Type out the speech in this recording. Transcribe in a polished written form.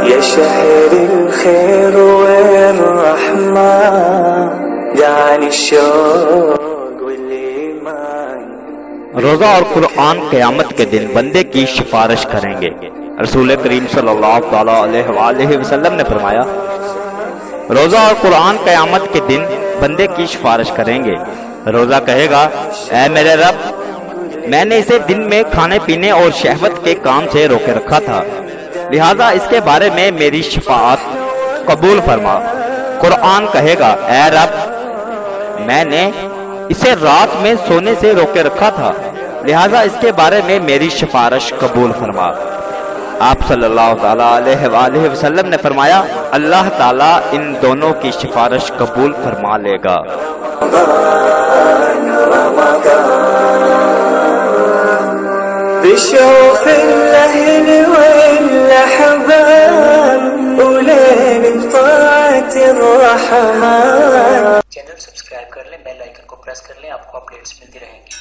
يا شهر الخير والرحمة دعني الشوق والإيمان. روزہ اور قرآن قیامت کے دن بندے کی سفارش کریں گے. رسول کریم صلی اللہ تعالی علیہ وآلہ وسلم نے فرمایا روزہ اور قرآن قیامت کے دن بندے کی سفارش کریں گے. روزہ کہے گا اے میرے رب میں نے اسے دن میں کھانے پینے اور شہوت کے کام سے روکے رکھا تھا لہذا اس کے بارے میں میری شفاعت قبول فرما. قرآن کہے گا اے رب میں نے اسے رات میں سونے سے روکے رکھا تھا لہذا اس کے بارے میں میری سفارش قبول فرما. آپ صلی اللہ تعالیٰ علیہ وآلہ وسلم نے فرمایا اللہ تعالیٰ ان دونوں کی سفارش قبول فرما لے گا. بشوف الأهل والأحباب ولين بطاعة الرحمن. چینل سبسکرائب کر لیں، بیل آئیکن کو پریس کر لیں، آپ کو اپڈیٹس ملتی رہیں گی.